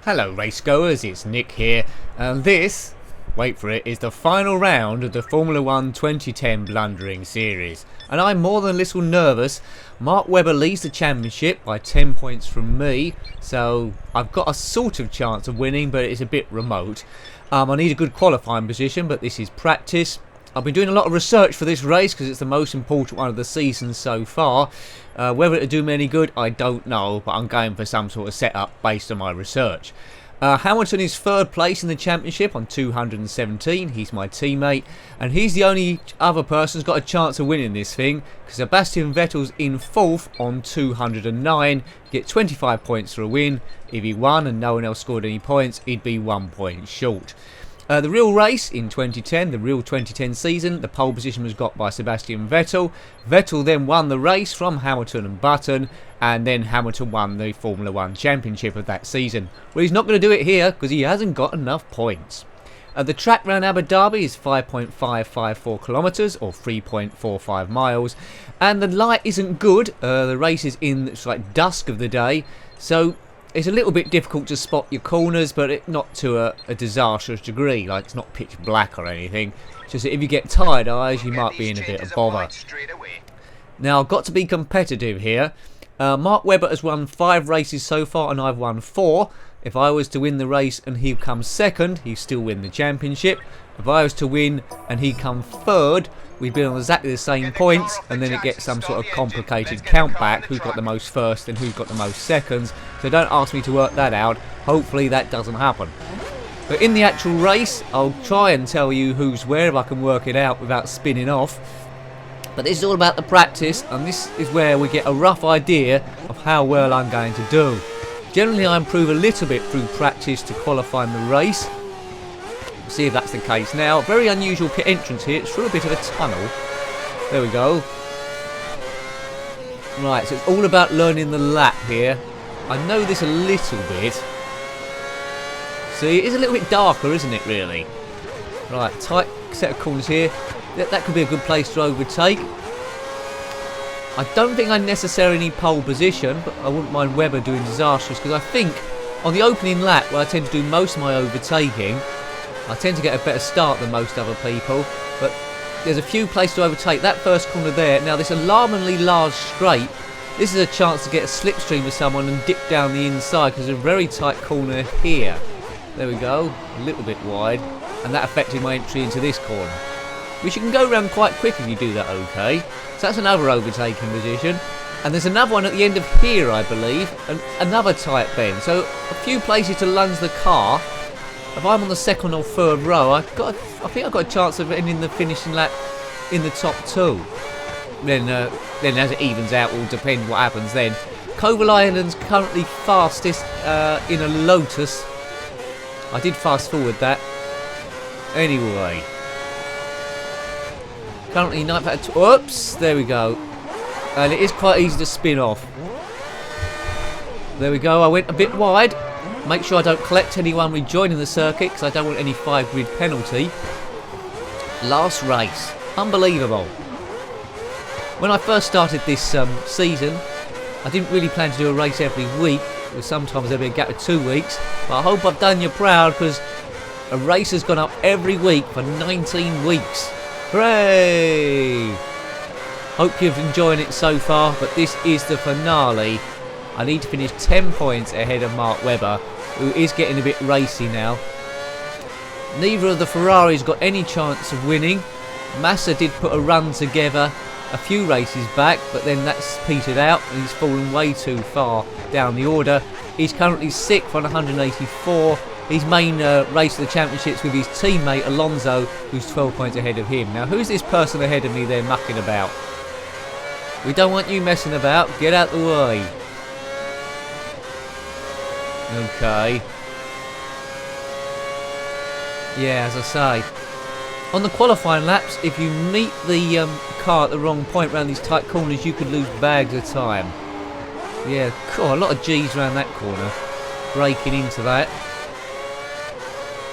Hello racegoers, it's Nick here, and this, wait for it, is the final round of the Formula 1 2010 Blundering series. And I'm more than a little nervous. Mark Webber leads the championship by 10 points from me, so I've got a sort of chance of winning, but it's a bit remote. I need a good qualifying position, but this is practice. I've been doing a lot of research for this race because it's the most important one of the season so far. Whether it'll do me any good, I don't know, but I'm going for some sort of setup based on my research. Hamilton is third place in the championship on 217. He's my teammate, and he's the only other person who's got a chance of winning this thing, because Sebastian Vettel's in fourth on 209. Get 25 points for a win. If he won and no one else scored any points, he'd be 1 point short. The real race in 2010, the real 2010 season, the pole position was got by Sebastian Vettel. Vettel then won the race from Hamilton and Button, and then Hamilton won the Formula 1 championship of that season. Well, he's not going to do it here because he hasn't got enough points. The track round Abu Dhabi is 5.554 kilometres or 3.45 miles, and the light isn't good. The race is in like dusk of the day, so it's a little bit difficult to spot your corners, but not to a disastrous degree. Like, it's not pitch black or anything. Just that if you get tired eyes, you might be in a bit of bother. Now, I've got to be competitive here. Mark Webber has won 5 races so far, and I've won 4. If I was to win the race and he comes second, he'd still win the championship. If I was to win and he come third, we'd be on exactly the same points, and then it gets some sort of complicated count back, who's got the most first and who's got the most seconds. So don't ask me to work that out. Hopefully that doesn't happen. But in the actual race, I'll try and tell you who's where if I can work it out without spinning off. But this is all about the practice, and this is where we get a rough idea of how well I'm going to do. Generally I improve a little bit through practice to qualify in the race. See if that's the case now. Very unusual pit entrance here. It's through a bit of a tunnel. There we go. Right, so it's all about learning the lap here. I know this a little bit. See, it is a little bit darker, isn't it, really? Right, tight set of corners here. That could be a good place to overtake. I don't think I necessarily need pole position, but I wouldn't mind Webber doing disastrous, because I think on the opening lap, where I tend to do most of my overtaking, I tend to get a better start than most other people, but there's a few places to overtake. That first corner there, now this alarmingly large straight, this is a chance to get a slipstream with someone and dip down the inside, because there's a very tight corner here. There we go, a little bit wide, and that affected my entry into this corner. Which you can go around quite quick if you do that okay. So that's another overtaking position. And there's another one at the end of here, I believe, and another tight bend. So a few places to lunge the car. If I'm on the second or third row, I think I've got a chance of ending the finishing lap in the top 2. Then as it evens out, will depend what happens then. Coval Island's currently fastest in a Lotus. I did fast forward that. Anyway. Currently 9th out of... Oops! There we go. And it is quite easy to spin off. There we go. I went a bit wide. Make sure I don't collect anyone rejoining the circuit, because I don't want any 5 grid penalty. Last race. Unbelievable. When I first started this season, I didn't really plan to do a race every week. Sometimes there'd be a gap of 2 weeks. But I hope I've done you proud, because a race has gone up every week for 19 weeks. Hooray! Hope you've enjoyed it so far, but this is the finale. I need to finish 10 points ahead of Mark Webber, who is getting a bit racy now. Neither of the Ferraris got any chance of winning. Massa did put a run together a few races back, but then that's petered out and he's fallen way too far down the order. He's currently 6th on 184. His main race of the championships with his teammate Alonso, who's 12 points ahead of him. Now, who's this person ahead of me there mucking about? We don't want you messing about. Get out the way. Okay. Yeah, as I say. On the qualifying laps, if you meet the car at the wrong point around these tight corners, you could lose bags of time. Yeah, cool, a lot of G's around that corner. Breaking into that.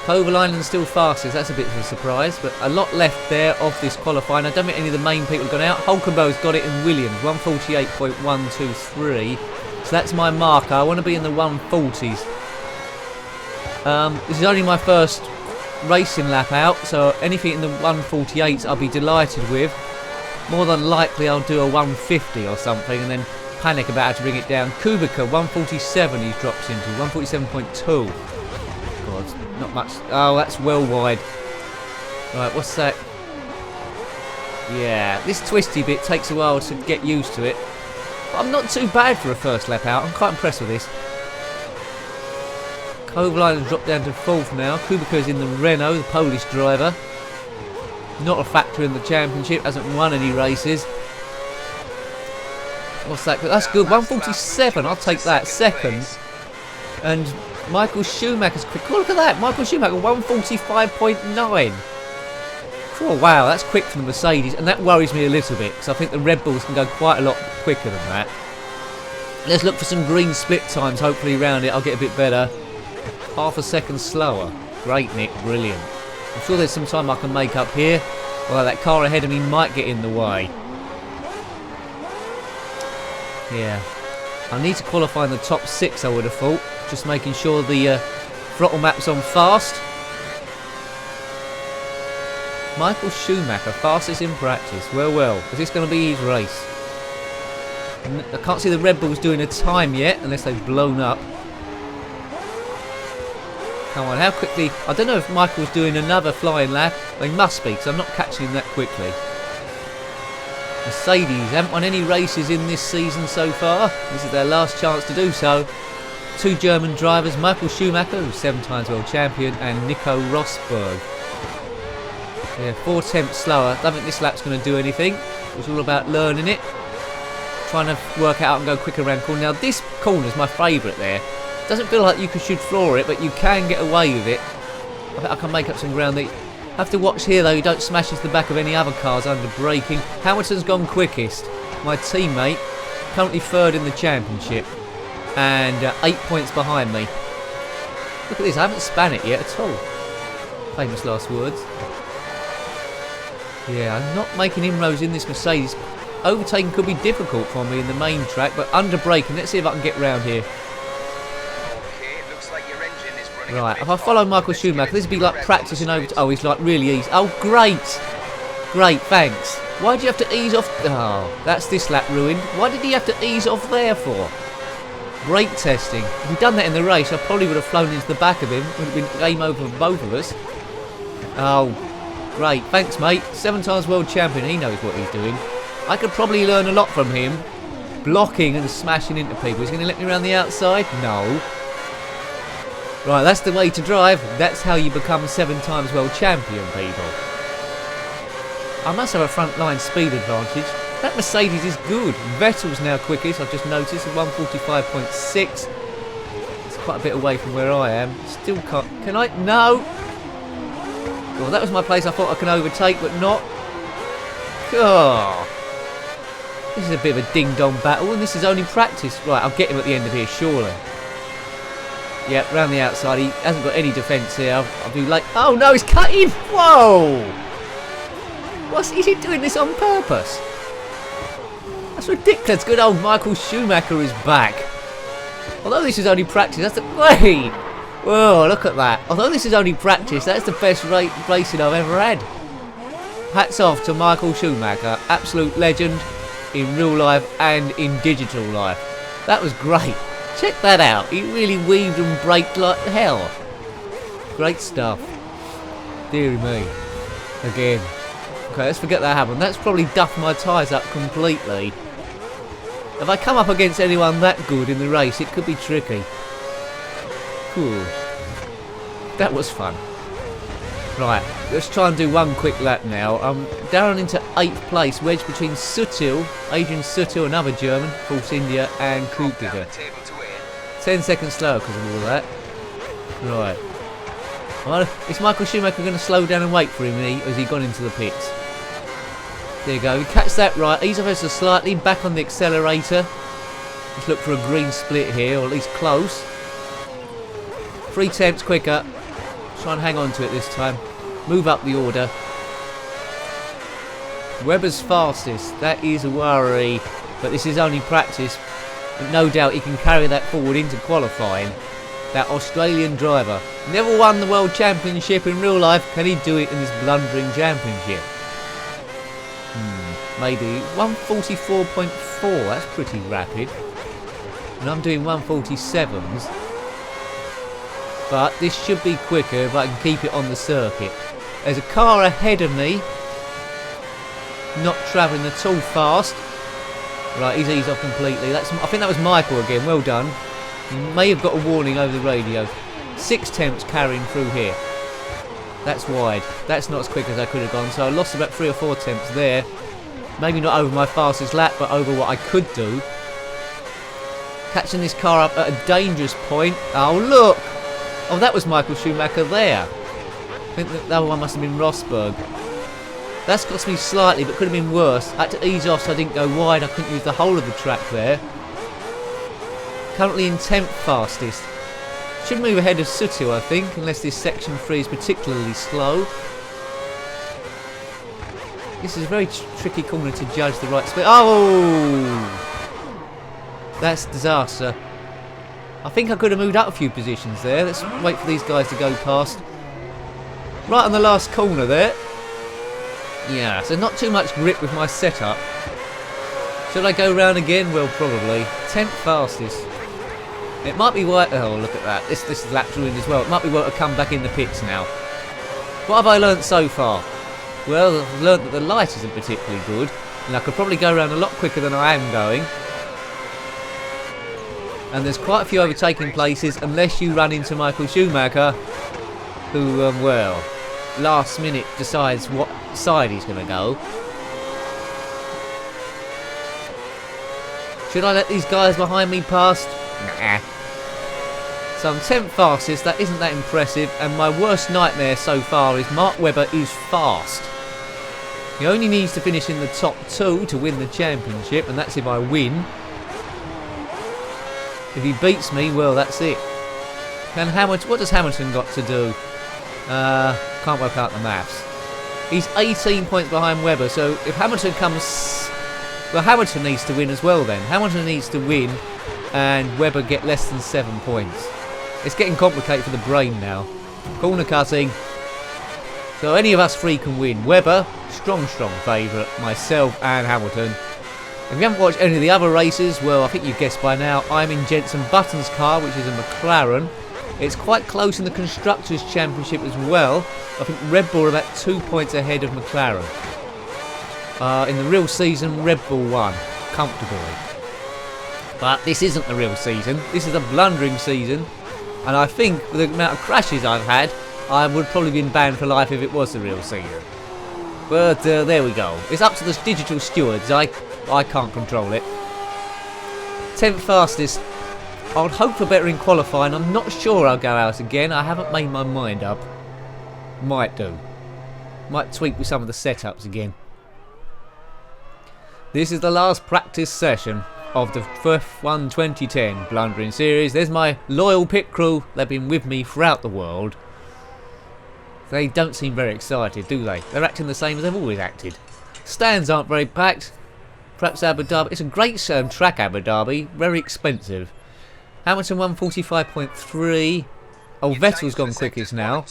Coval Island's still fastest, that's a bit of a surprise, but a lot left there of this qualifying. I don't think any of the main people have gone out. Hulkenberg's got it in Williams, 148.123. So that's my marker. I want to be in the 140s. This is only my first racing lap out, so anything in the 148s I'll be delighted with. More than likely I'll do a 150 or something and then panic about how to bring it down. Kubica 147 he drops into, 147.2. God, not much. Oh, that's well wide. Right, what's that? Yeah, this twisty bit takes a while to get used to it. But I'm not too bad for a first lap out. I'm quite impressed with this. Kovalainen has dropped down to 4th now. Kubica is in the Renault, the Polish driver. Not a factor in the championship, hasn't won any races. What's that? That's good, 147, I'll take that. Second. And Michael Schumacher's quick. Oh, look at that, Michael Schumacher, 145.9. Oh wow, that's quick for the Mercedes, and that worries me a little bit, because I think the Red Bulls can go quite a lot quicker than that. Let's look for some green split times, hopefully around it I'll get a bit better. Half a second slower. Great, Nick, brilliant. I'm sure there's some time I can make up here, although that car ahead of me might get in the way. Yeah, I need to qualify in the top 6, I would have thought. Just making sure the throttle map's on fast. Michael Schumacher, fastest in practice. Well, is this going to be his race? I can't see the Red Bulls doing a time yet, unless they've blown up. Come on, how quickly? I don't know if Michael's doing another flying lap. They must be, because I'm not catching him that quickly. Mercedes haven't won any races in this season so far. This is their last chance to do so. 2 German drivers, Michael Schumacher, who's 7 times world champion, and Nico Rosberg. Yeah, 4 tenths slower. Don't think this lap's going to do anything. It's all about learning it. Trying to work out and go quicker around corner. Now this corner's my favourite there. Doesn't feel like you should floor it, but you can get away with it. I think I can make up some ground there. Have to watch here though, you don't smash into the back of any other cars under braking. Hamilton's gone quickest. My teammate, currently 3rd in the championship. And 8 points behind me. Look at this, I haven't span it yet at all. Famous last words. Yeah, I'm not making inroads in this Mercedes. Overtaking could be difficult for me in the main track, but under braking, let's see if I can get round here. Right, if I follow Michael Schumacher, this would be like practicing over... Oh, he's like really easy. Oh, great! Great, thanks. Why do you have to ease off... Oh, that's this lap ruined. Why did he have to ease off there for? Brake testing. If he'd done that in the race, I probably would have flown into the back of him. Would have been game over for both of us. Oh, great. Thanks, mate. 7 times world champion. He knows what he's doing. I could probably learn a lot from him. Blocking and smashing into people. He's going to let me around the outside? No. Right, that's the way to drive. That's how you become 7 times world champion, people. I must have a front line speed advantage. That Mercedes is good. Vettel's now quickest, I've just noticed, at 145.6. It's quite a bit away from where I am. Still can't... Can I? No! Well, that was my place I thought I can overtake, but not. Oh. This is a bit of a ding-dong battle, and this is only practice. Right, I'll get him at the end of here, surely. Yep, round the outside. He hasn't got any defence here. I'll be like... Oh, no, he's cutting! Whoa! Is he doing this on purpose? That's ridiculous. Good old Michael Schumacher is back. Although this is only practice, that's the... Wait! Whoa, look at that. Although this is only practice, that's the best racing I've ever had. Hats off to Michael Schumacher. Absolute legend in real life and in digital life. That was great. Check that out. He really weaved and braked like hell. Great stuff. Deary me. Again. Okay, let's forget that happened. That's probably duffed my tyres up completely. If I come up against anyone that good in the race, it could be tricky. Whew. That was fun. Right, let's try and do one quick lap now. I'm down into 8th place, wedged between Sutil, Adrian Sutil, another German, Force India, and Kubica. 10 seconds slower because of all that. Right. Well, is Michael Schumacher going to slow down and wait for him, or has he gone into the pits? There you go. Catch that right. Ease off ever so slightly. Back on the accelerator. Let's look for a green split here, or at least close. 3 tenths quicker. Try and hang on to it this time. Move up the order. Webber's fastest. That is a worry. But this is only practice. But no doubt he can carry that forward into qualifying. That Australian driver. Never won the World Championship in real life. Can he do it in this blundering championship? Maybe 144.4. That's pretty rapid. And I'm doing 147s. But this should be quicker if I can keep it on the circuit. There's a car ahead of me. Not travelling at all fast. Right, he's eased off completely. I think that was Michael again. Well done. He may have got a warning over the radio. 6 temps carrying through here. That's wide. That's not as quick as I could have gone. So I lost about 3 or 4 temps there. Maybe not over my fastest lap, but over what I could do. Catching this car up at a dangerous point. Oh, look! Oh, that was Michael Schumacher there. I think that other one must have been Rosberg. That's cost me slightly, but could have been worse. I had to ease off so I didn't go wide. I couldn't use the whole of the track there. Currently in 10th fastest. Should move ahead of Sutil, I think, unless this section 3 is particularly slow. This is a very tricky corner to judge the right speed. Oh! That's disaster. I think I could have moved up a few positions there. Let's wait for these guys to go past. Right on the last corner there. Yeah, so not too much grip with my setup. Should I go round again? Well, probably. 10th fastest. It might be right. Oh, look at that. This lap's ruined as well. It might be well to come back in the pits now. What have I learnt so far? Well, I've learnt that the light isn't particularly good, and I could probably go around a lot quicker than I am going. And there's quite a few overtaking places, unless you run into Michael Schumacher, who, well, last minute decides what side he's going to go. Should I let these guys behind me pass? Nah. So I'm 10th fastest, that isn't that impressive, and my worst nightmare so far is Mark Webber is fast. He only needs to finish in the top 2 to win the championship, and that's if I win. If he beats me, well, that's it. What does Hamilton got to do? Can't work out the maths. He's 18 points behind Webber, so if Hamilton comes... Well, Hamilton needs to win as well then. Hamilton needs to win and Webber get less than 7 points. It's getting complicated for the brain now. Corner cutting. So any of us three can win. Webber, strong favourite. Myself and Hamilton. If you haven't watched any of the other races, well, I think you've guessed by now, I'm in Jenson Button's car, which is a McLaren. It's quite close in the Constructors' Championship as well. I think Red Bull are about 2 points ahead of McLaren. In the real season, Red Bull won comfortably. But this isn't the real season. This is a blundering season. And I think with the amount of crashes I've had, I would probably been banned for life if it was the real season. But there we go. It's up to the digital stewards. I can't control it. 10th fastest. I would hope for better in qualifying. I'm not sure I'll go out again. I haven't made my mind up. Might do. Might tweak with some of the setups again. This is the last practice session of the F1 2010 Blundering Series. There's my loyal pit crew. They've been with me throughout the world. They don't seem very excited, do they? They're acting the same as they've always acted. Stands aren't very packed. Perhaps Abu Dhabi. It's a great track, Abu Dhabi. Very expensive. Hamilton 145.3. Oh, Vettel's gone quickest now.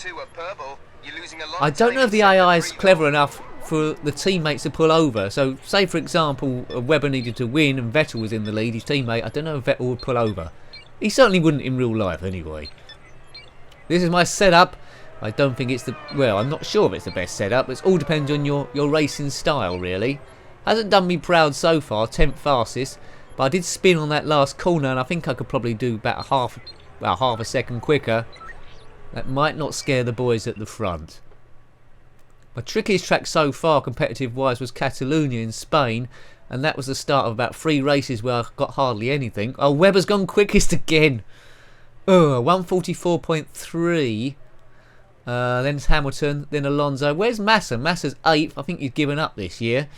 I don't know if the AI is clever enough for the teammates to pull over. So, say for example, Webber needed to win and Vettel was in the lead, his teammate, I don't know if Vettel would pull over. He certainly wouldn't in real life anyway. This is my setup. I don't think it's the... Well, I'm not sure if it's the best setup. It all depends on your racing style, really. Hasn't done me proud so far, 10th fastest. But I did spin on that last corner and I think I could probably do about half a second quicker. That might not scare the boys at the front. My trickiest track so far, competitive-wise, was Catalonia in Spain. And that was the start of about 3 races where I got hardly anything. Oh, Webber's gone quickest again. 144.3. Then it's Hamilton, then Alonso. Where's Massa? Massa's 8th. I think he's given up this year.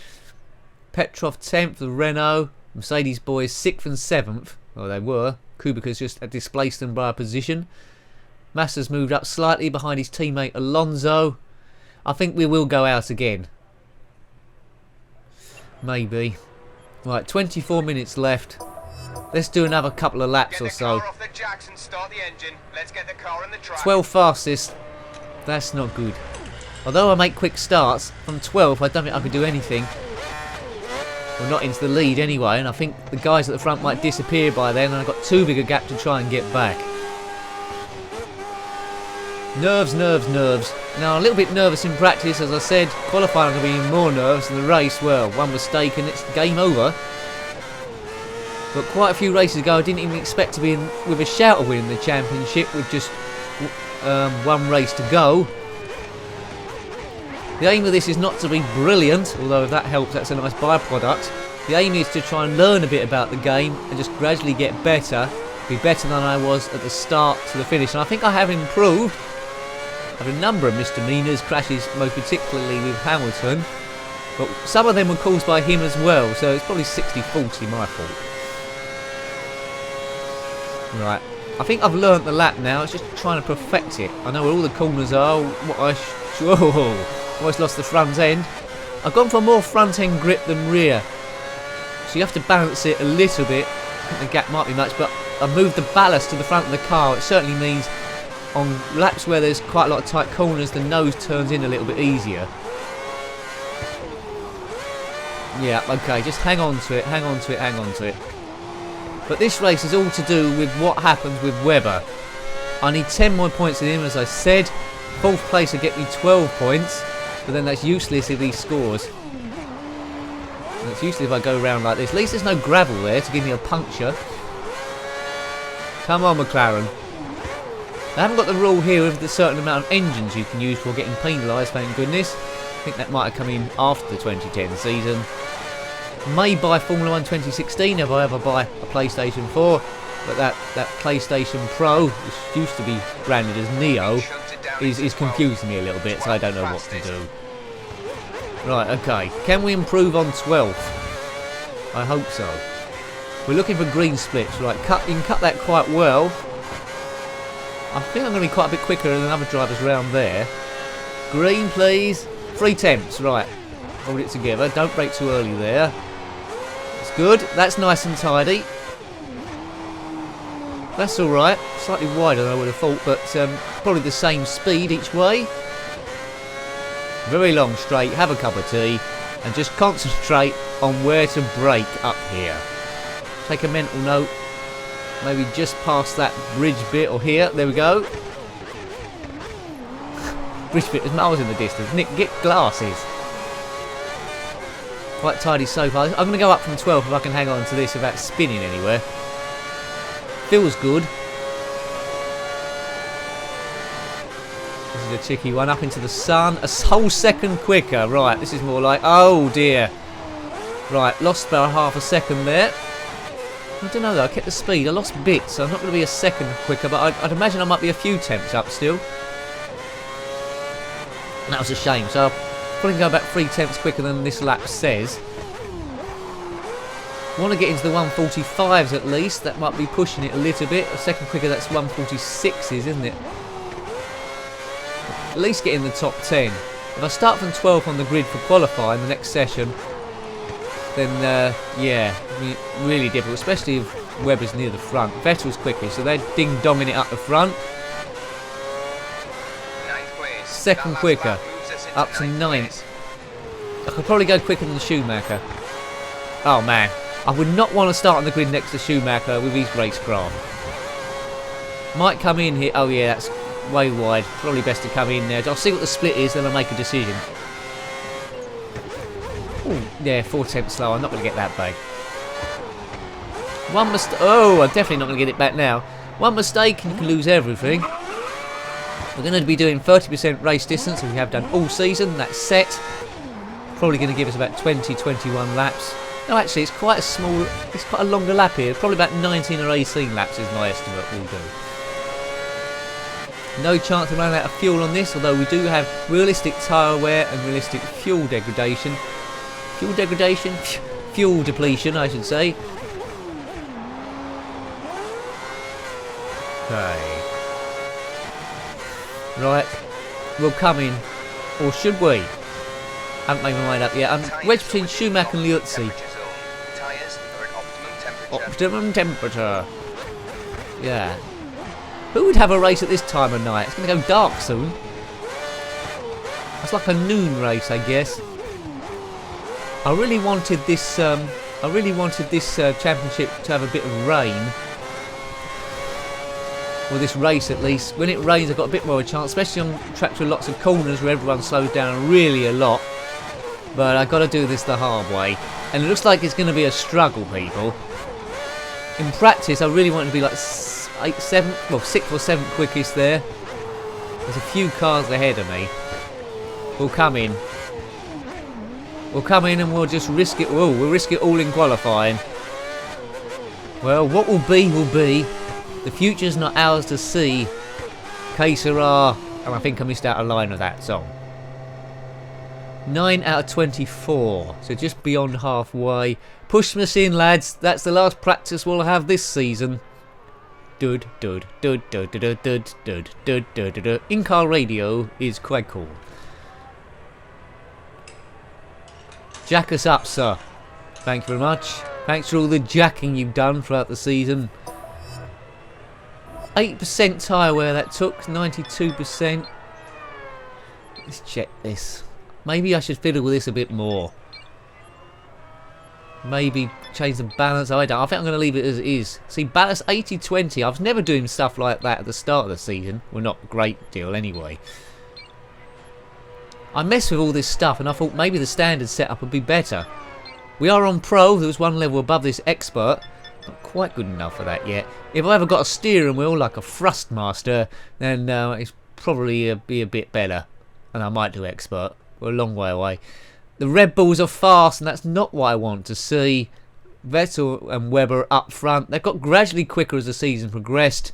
Petrov 10th, the Renault. Mercedes boys 6th and 7th. Well, they were. Kubica's just displaced them by a position. Massa's moved up slightly behind his teammate Alonso. I think we will go out again. Maybe. Right, 24 minutes left. Let's do another couple of laps or so. Jackson, start the engine. Let's get the car on the track. 12 fastest. That's not good. Although I make quick starts, from 12 I don't think I could do anything. Well, not into the lead anyway, and I think the guys at the front might disappear by then, and I've got too big a gap to try and get back. Nerves, nerves, nerves. Now, a little bit nervous in practice, as I said. Qualifying, I'm going to be even more nervous. In the race, well, one mistake and it's game over. But quite a few races ago, I didn't even expect to be in with a shout of winning the championship with just one race to go. The aim of this is not to be brilliant, although if that helps, that's a nice byproduct. The aim is to try and learn a bit about the game and just gradually get better, be better than I was at the start to the finish. And I think I have improved. I have a number of misdemeanours, crashes, most particularly with Hamilton, but some of them were caused by him as well, so it's probably 60-40 my fault. Right, I think I've learnt the lap now. It's just trying to perfect it. I know where all the corners are. Almost lost the front end. I've gone for more front end grip than rear, so you have to balance it a little bit. I think the gap might be much, but I've moved the ballast to the front of the car. It certainly means on laps where there's quite a lot of tight corners, the nose turns in a little bit easier. Yeah, okay, just hang on to it, hang on to it, hang on to it. But this race is all to do with what happens with Webber. I need 10 more points in him, as I said. 4th place will get me 12 points, but then that's useless if he scores. And it's useless if I go around like this. At least there's no gravel there to give me a puncture. Come on, McLaren. I haven't got the rule here of the certain amount of engines you can use for getting penalised, thank goodness. I think that might have come in after the 2010 season. May buy Formula 1 2016 if I ever buy a PlayStation 4, but that PlayStation Pro, which used to be branded as Neo, is confusing me a little bit, so I don't know what to do. Right, okay. Can we improve on 12th? I hope so. We're looking for green splits. Right, you can cut that quite well. I think I'm going to be quite a bit quicker than other drivers around there. Green, please. 3 tenths, right. Hold it together. Don't brake too early there. That's good. That's nice and tidy. That's alright. Slightly wider than I would have thought, but probably the same speed each way. Very long straight. Have a cup of tea. And just concentrate on where to brake up here. Take a mental note. Maybe just past that bridge bit, or here. There we go. Bridge bit is miles in the distance. Nick, get glasses. Quite tidy so far. I'm going to go up from 12 if I can hang on to this without spinning anywhere. Feels good. This is a tricky one. Up into the sun. A whole second quicker. Right, this is more like... Oh, dear. Right, lost about half a second there. I don't know though, I kept the speed. I lost bits, so I'm not going to be a second quicker, but I'd imagine I might be a few tenths up still. And that was a shame, so I'll probably go about 3 tenths quicker than this lap says. I want to get into the 145s at least. That might be pushing it a little bit. A second quicker, that's 146s, isn't it? At least get in the top 10. If I start from 12 on the grid for qualifying the next session, then yeah, really difficult, especially if Webber's near the front. Vettel's quicker, so they're ding-donging it up the front. Second quicker, up to 9th. I could probably go quicker than Schumacher. Oh man, I would not want to start on the grid next to Schumacher with his racecraft. Might come in here. Oh yeah, that's way wide. Probably best to come in there. I'll see what the split is, then I'll make a decision. Ooh, yeah, 4 tenths slow. I'm not going to get that back. One mistake. Oh, I'm definitely not going to get it back now. One mistake and you can lose everything. We're going to be doing 30% race distance, as we have done all season. That's set. Probably going to give us about 20-21 laps. No, actually, it's quite a small. It's quite a longer lap here. Probably about 19 or 18 laps is my estimate. We'll do. No chance of running out of fuel on this, although we do have realistic tyre wear and realistic fuel degradation. Fuel degradation? Fuel depletion, I should say. Okay. Right. We'll come in. Or should we? Haven't made my mind up yet. I'm wedged between Schumacher and Liuzzi. Optimum temperature. Yeah. Who would have a race at this time of night? It's going to go dark soon. It's like a noon race, I guess. I really wanted this. Championship to have a bit of rain. Well, this race at least. When it rains, I've got a bit more of a chance, especially on tracks with lots of corners where everyone slows down really a lot. But I've got to do this the hard way, and it looks like it's going to be a struggle, people. In practice, I really want to be like 6th or 7th quickest there. There's a few cars ahead of me. We'll come in. We'll come in and we'll just risk it all. We'll risk it all in qualifying. Well, what will be will be. The future's not ours to see. Que sera. And I think I missed out a line of that song. 9 out of 24. So just beyond halfway. Push us in, lads. That's the last practice we'll have this season. In-car radio is quite cool. Jack us up, sir. Thank you very much. Thanks for all the jacking you've done throughout the season. 8% tyre wear that took, 92%. Let's check this. Maybe I should fiddle with this a bit more. Maybe change the balance. I think I'm going to leave it as it is. See, balance 80-20. I was never doing stuff like that at the start of the season. Well, not a great deal anyway. I messed with all this stuff and I thought maybe the standard setup would be better. We are on Pro. There was one level above this Expert. Not quite good enough for that yet. If I ever got a steering wheel like a Thrustmaster, then it's probably be a bit better. And I might do Expert. We're a long way away. The Red Bulls are fast, and that's not what I want to see. Vettel and Webber up front. They've got gradually quicker as the season progressed.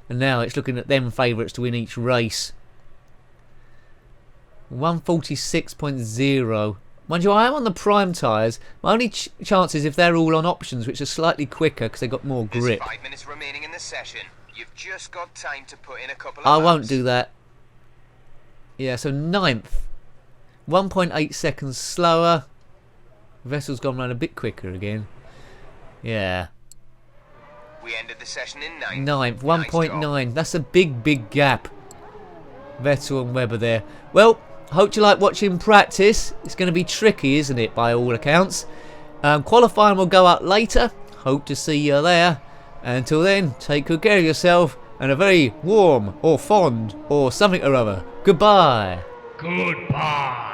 And now it's looking at them favourites to win each race. 146.0. Mind you, I am on the prime tyres. My only chance is if they're all on options, which are slightly quicker because they've got more grip. There's 5 minutes remaining in the session. You've just got time to put in a couple of I laps. won't do that. Yeah, so 9th. 1.8 seconds slower. Vessel's gone round a bit quicker again. Yeah. We ended the session in 9th. 9th, 1.9. That's a big gap. Vettel and Webber there. Well, hope you like watching practice. It's going to be tricky, isn't it, by all accounts. Qualifying will go up later. Hope to see you there. Until then, take good care of yourself. And a very warm or fond or something or other. Goodbye. Goodbye.